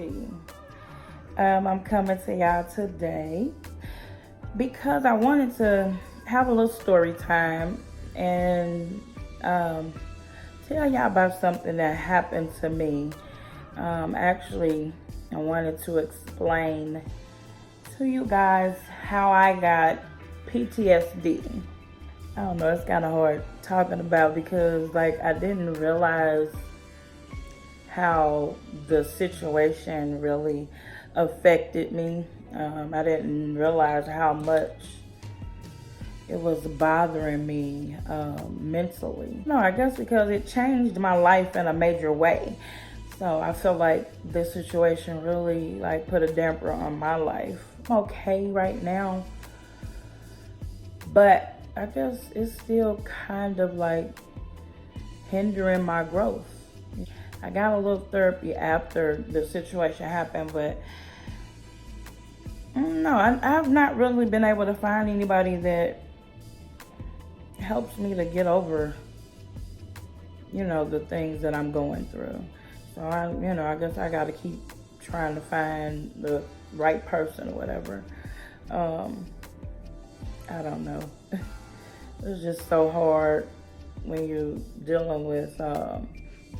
PTSD. I'm coming to y'all today because I wanted to have a little story time and tell y'all about something that happened to me. Actually, I wanted to explain to you guys how I got PTSD. I don't know, it's kind of hard talking about because I didn't realize how the situation really affected me. I didn't realize how much it was bothering me mentally. No, I guess because it changed my life in a major way. So I feel like this situation really put a damper on my life. I'm okay right now, but I guess it's still kind of hindering my growth. I got a little therapy after the situation happened, but no, I've not really been able to find anybody that helps me to get over, the things that I'm going through. So I guess I got to keep trying to find the right person or whatever. I don't know. It's just so hard when you're dealing with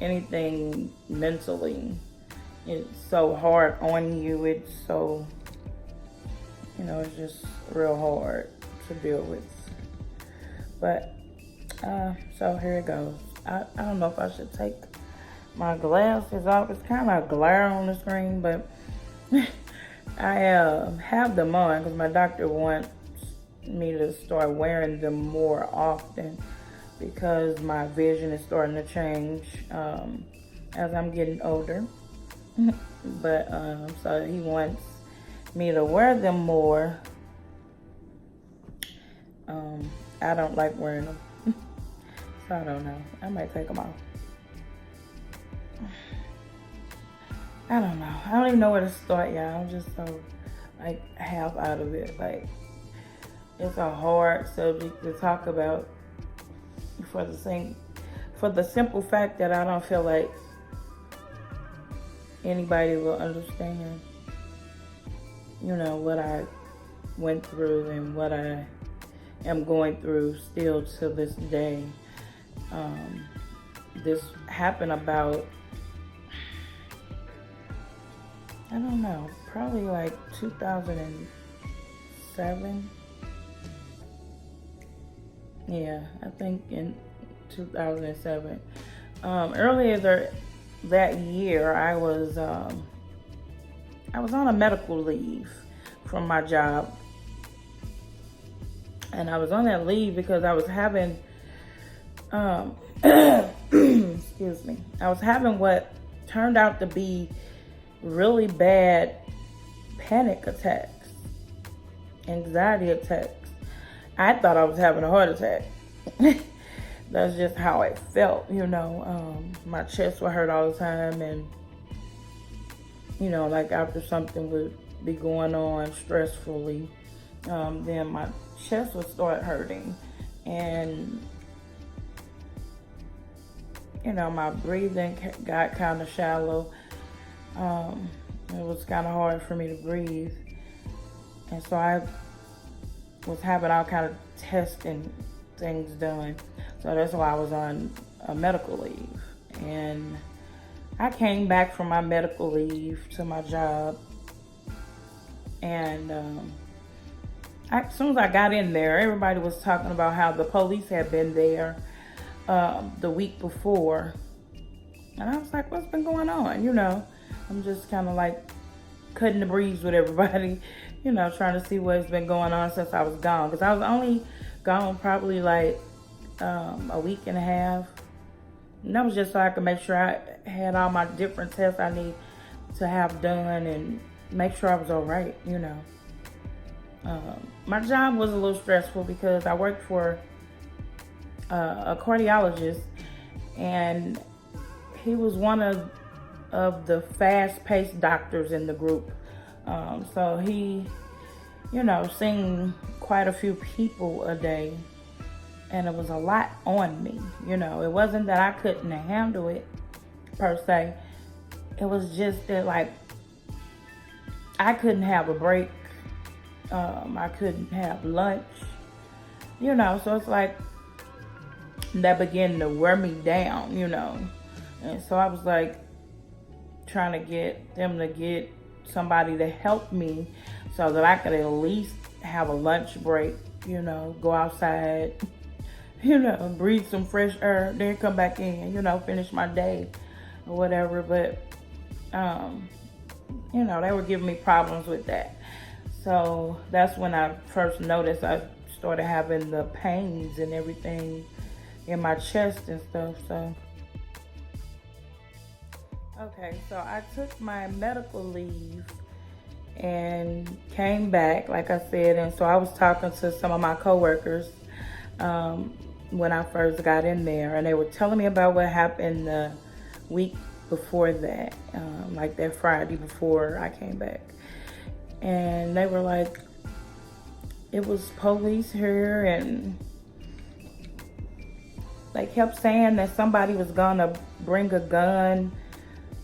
anything mentally. It's so hard on you. It's so, it's just real hard to deal with. But, so here it goes. I don't know if I should take my glasses off. It's kind of glare on the screen, but I have them on because my doctor wants me to start wearing them more often because my vision is starting to change as I'm getting older. But so he wants me to wear them more. I don't like wearing them, so I don't know. I might take them off. I don't know. I don't even know where to start, y'all. I'm just so half out of it. It's a hard subject to talk about for the simple fact that I don't feel like anybody will understand, what I went through and what I am going through still to this day. This happened about, I don't know, probably 2007. Yeah, I think in 2007. Earlier that year, I was on a medical leave from my job, and I was on that leave because I was having, excuse me, I was having what turned out to be really bad panic attacks, anxiety attacks. I thought I was having a heart attack. That's just how it felt, my chest would hurt all the time, and after something would be going on stressfully, then my chest would start hurting, and my breathing got kind of shallow. It was kind of hard for me to breathe, and so I was having all kind of testing things done. So that's why I was on a medical leave. And I came back from my medical leave to my job. And as soon as I got in there, everybody was talking about how the police had been there the week before. And I was like, what's been going on? I'm just kind of cutting the breeze with everybody, trying to see what's been going on since I was gone. Because I was only gone probably a week and a half. And that was just so I could make sure I had all my different tests I need to have done and make sure I was all right, My job was a little stressful because I worked for a cardiologist, and he was one of the fast-paced doctors in the group. So he, seen quite a few people a day, and it was a lot on me. It wasn't that I couldn't handle it per se. It was just that I couldn't have a break. I couldn't have lunch, so it's like that began to wear me down, And so I was like trying to get them to get somebody to help me so that I could at least have a lunch break, go outside, breathe some fresh air, then come back in, finish my day or whatever. But, they were giving me problems with that. So that's when I first noticed I started having the pains and everything in my chest and stuff. So, okay, so I took my medical leave and came back, like I said. And so I was talking to some of my coworkers when I first got in there, and they were telling me about what happened the week before that, like that Friday before I came back. And they were like, it was police here, and they kept saying that somebody was gonna bring a gun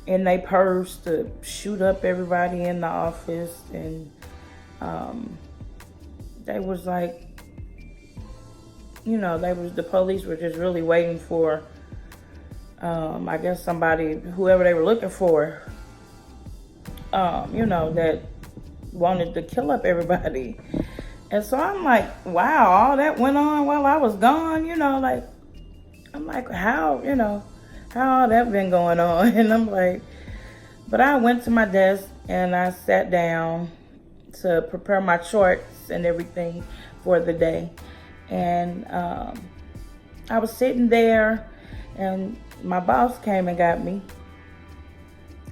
in their purse to shoot up everybody in the office. And they was like, the police were just really waiting for, I guess somebody, whoever they were looking for, that wanted to kill up everybody. And so I'm like, wow, all that went on while I was gone, I'm like, how all that been going on? And I'm like, but I went to my desk and I sat down to prepare my charts and everything for the day. And I was sitting there, and my boss came and got me.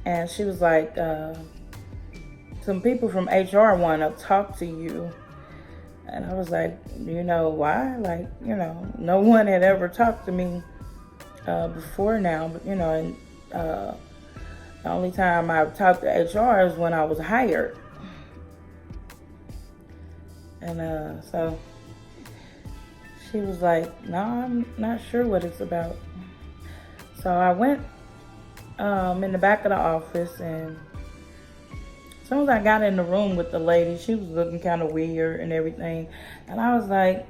And she was like, some people from HR want to talk to you. And I was like, you know why? Like, no one had ever talked to me before now. But, and the only time I've talked to HR is when I was hired. And so she was like, no, I'm not sure what it's about. So I went in the back of the office, and as soon as I got in the room with the lady, she was looking kind of weird and everything. And I was like,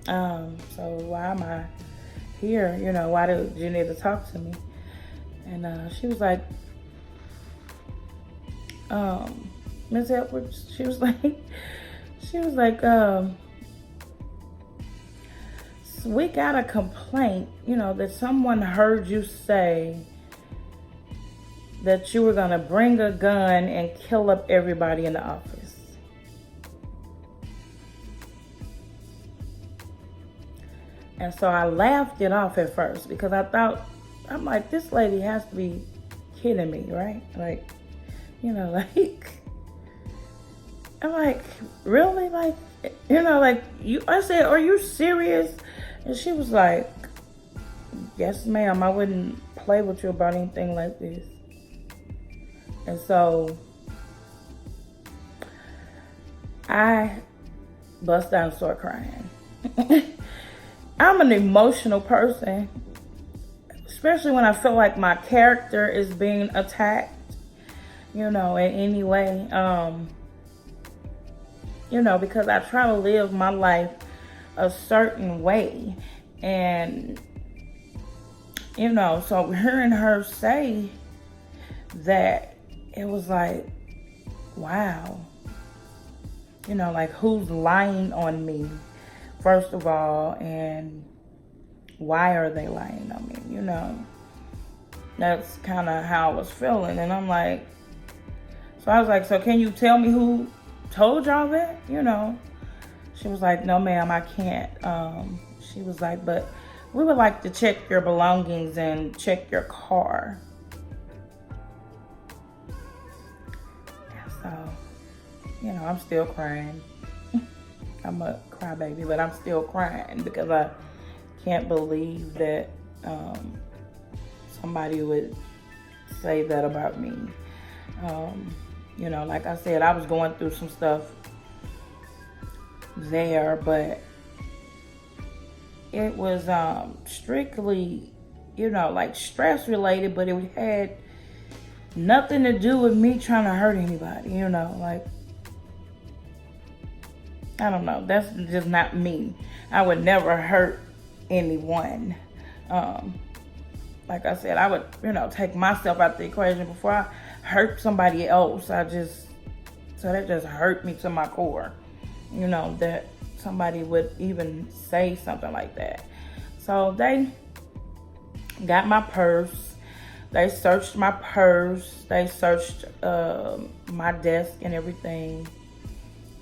so why am I here? Why did you need to talk to me? And she was like, Ms. Edwards, she was like, we got a complaint, that someone heard you say that you were going to bring a gun and kill up everybody in the office. And so I laughed it off at first, because I'm like, this lady has to be kidding me, right? Like, I'm like, really? Like, I said, are you serious? And she was like, yes, ma'am, I wouldn't play with you about anything like this. And so I bust down and start crying. I'm an emotional person, especially when I feel like my character is being attacked, in any way. Because I try to live my life a certain way. And, so hearing her say that, it was like, wow, like, who's lying on me, first of all, and why are they lying on me, that's kind of how I was feeling. And I'm like, so I was like, so can you tell me who told y'all that, She was like, no, ma'am, I can't. She was like, but we would like to check your belongings and check your car. So, I'm still crying. I'm a crybaby, but I'm still crying because I can't believe that somebody would say that about me. Like I said, I was going through some stuff there, but it was strictly, like stress related, but it had nothing to do with me trying to hurt anybody, you know, like, I don't know. That's just not me. I would never hurt anyone. Like I said, I would, you know, take myself out the equation before I hurt somebody else. So that just hurt me to my core, you know, that somebody would even say something like that. So they got my purse. They searched my purse. They searched my desk and everything.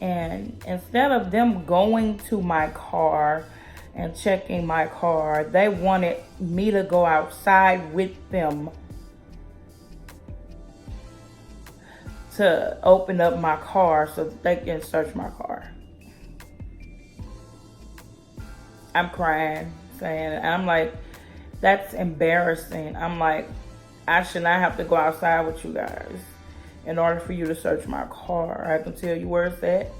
And instead of them going to my car and checking my car, they wanted me to go outside with them to open up my car so that they can search my car. I'm crying, I'm like, that's embarrassing. I'm like, I should not have to go outside with you guys in order for you to search my car. I can tell you where it's at.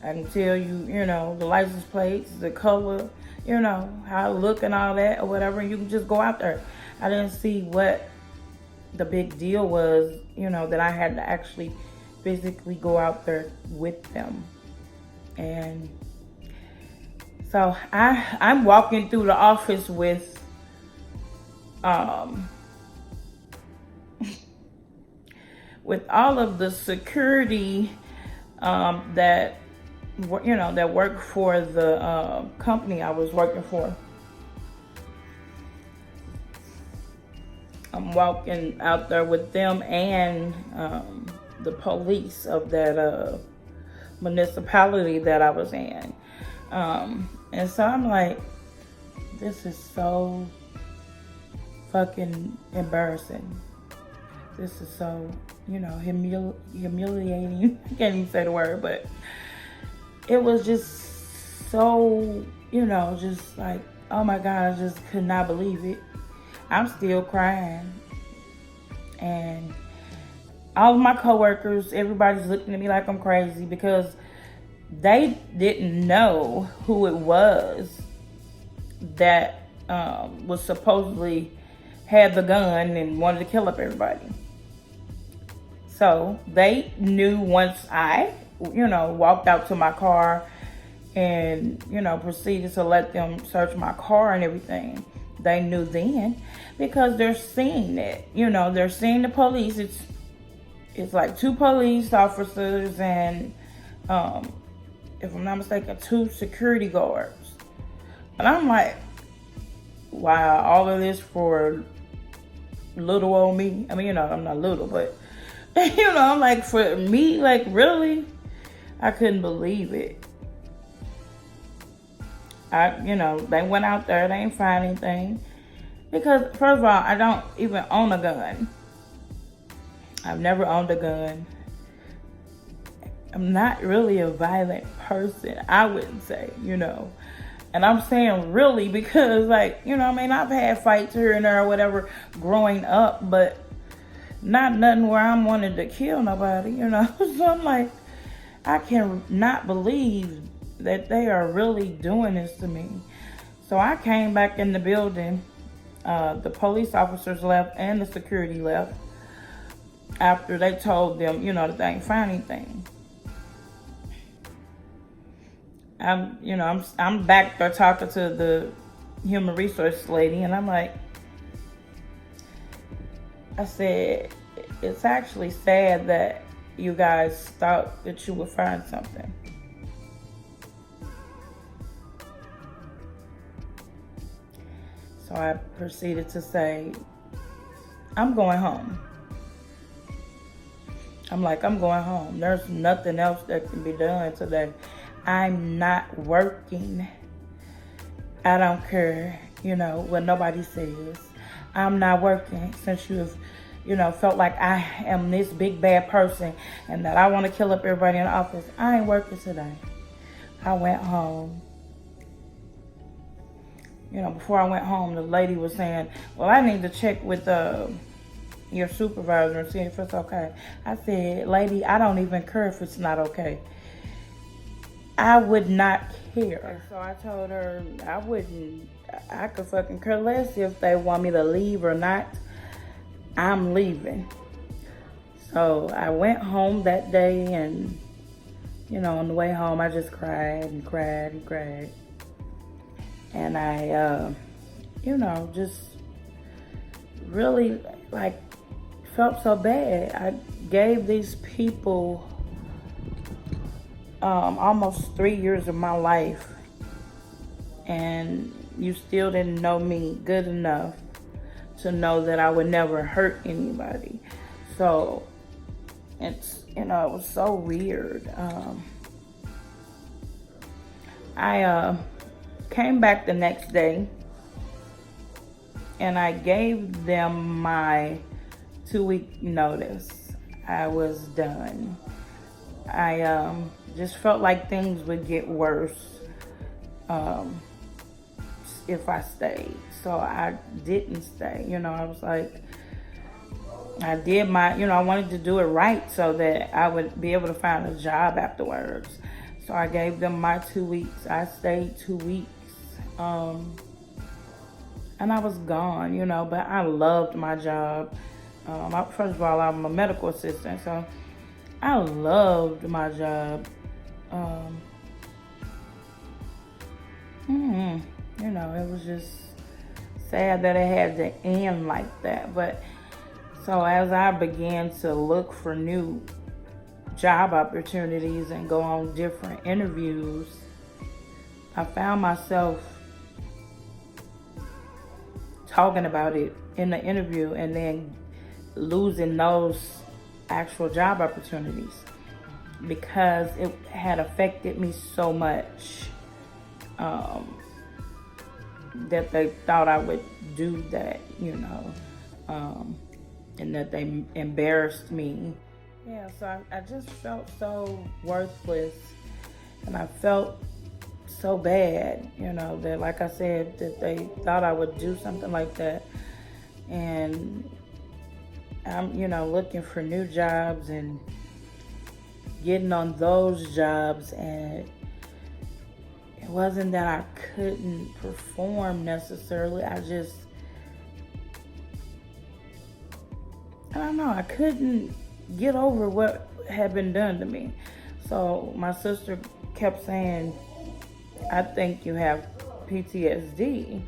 I can tell you, you know, the license plates, the color, you know, how I look and all that or whatever. You can just go out there. I didn't see what the big deal was, you know, that I had to actually physically go out there with them. And so I'm walking through the office with with all of the security that, you know, that worked for the company I was working for. I'm walking out there with them and the police of that municipality that I was in. And so I'm like, this is so fucking embarrassing. This is so, you know, humiliating. I can't even say the word, but it was just so, you know, just like, oh my God, I just could not believe it. I'm still crying. And all of my coworkers, everybody's looking at me like I'm crazy because they didn't know who it was that was supposedly had the gun and wanted to kill up everybody. So they knew once I, you know, walked out to my car and, you know, proceeded to let them search my car and everything. They knew then because they're seeing it. You know, they're seeing the police. It's like 2 police officers and, if I'm not mistaken, 2 security guards. And I'm like, wow, all of this for little old me. I mean, you know, I'm not little, but, you know, I'm like, for me, like, really? I couldn't believe it. You know, they went out there, they didn't find anything. Because, first of all, I don't even own a gun. I've never owned a gun. I'm not really a violent person, I wouldn't say, you know. And I'm saying really because, like, you know, I mean, I've had fights here and there or whatever growing up, but not nothing where I'm wanting to kill nobody, you know. So I'm like, I cannot believe that they are really doing this to me. So I came back in the building. The police officers left and the security left after they told them, you know, that they ain't found anything. I'm back there talking to the human resource lady, and I'm like, I said, it's actually sad that you guys thought that you would find something. So I proceeded to say, I'm going home. I'm like, I'm going home. There's nothing else that can be done today. I'm not working. I don't care, you know, what nobody says. I'm not working since you've, you know, felt like I am this big bad person and that I want to kill up everybody in the office. I ain't working today. I went home. You know, before I went home, the lady was saying, well, I need to check with your supervisor and see if it's okay. I said, lady, I don't even care if it's not okay. I would not care. So I told her I could fucking care less if they want me to leave or not. I'm leaving. So I went home that day, and on the way home, I just cried and cried and cried. And I, just really like felt so bad. I gave these people almost 3 years of my life, and you still didn't know me good enough to know that I would never hurt anybody. So it was so weird. I came back the next day, and I gave them my 2-week notice. I was done. I just felt like things would get worse if I stayed. So I didn't stay. I was like, I did I wanted to do it right so that I would be able to find a job afterwards. So I gave them my 2 weeks. I stayed 2 weeks. And I was gone, but I loved my job. First of all, I'm a medical assistant, so I loved my job. It was just sad that it had to end like that. But so as I began to look for new job opportunities and go on different interviews, I found myself talking about it in the interview and then losing those actual job opportunities because it had affected me so much that they thought I would do that, and that they embarrassed me. Yeah, so I just felt so worthless, and I felt so bad, that, like I said, that they thought I would do something like that. And I'm, looking for new jobs and getting on those jobs, and it wasn't that I couldn't perform necessarily. I don't know, I couldn't get over what had been done to me. So my sister kept saying, I think you have PTSD.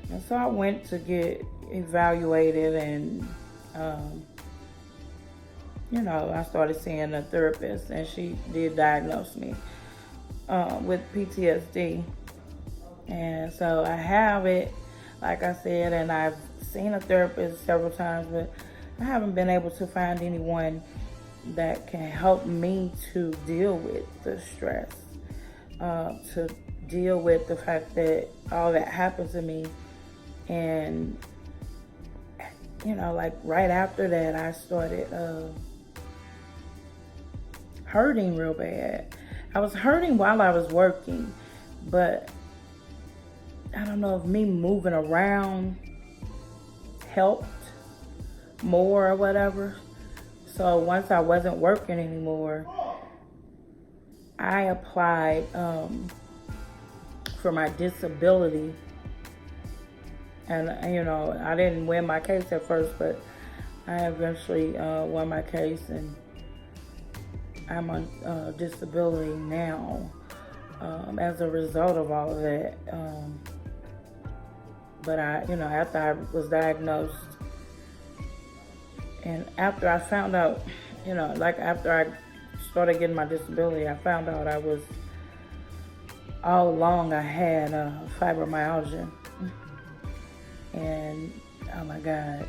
And so I went to get evaluated, and I started seeing a therapist, and she did diagnose me with PTSD. And so I have it, like I said, and I've seen a therapist several times, but I haven't been able to find anyone that can help me to deal with the stress, to deal with the fact that all that happened to me. And like right after that, I started hurting real bad. I was hurting while I was working, but I don't know if me moving around helped more or whatever. So once I wasn't working anymore, I applied for my disability. And, I didn't win my case at first, but I eventually won my case, and I'm on disability now as a result of all of that. But after I was diagnosed, and after I found out, after I started getting my disability, I found out all along I had fibromyalgia. And oh my God,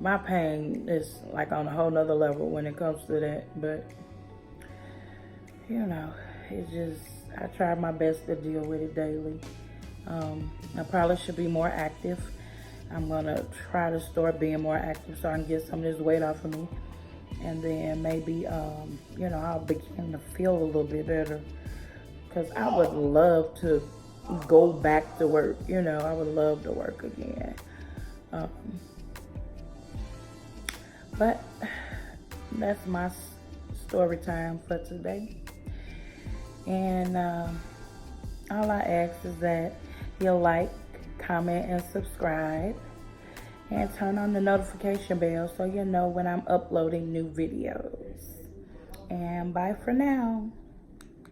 my pain is like on a whole nother level when it comes to that. But I try my best to deal with it daily. I probably should be more active. I'm gonna try to start being more active so I can get some of this weight off of me, and then maybe I'll begin to feel a little bit better, because I would love to go back to work. I would love to work again. But that's my story time for today. And all I ask is that you like, comment, and subscribe. and turn on the notification bell so you know when I'm uploading new videos. And bye for now.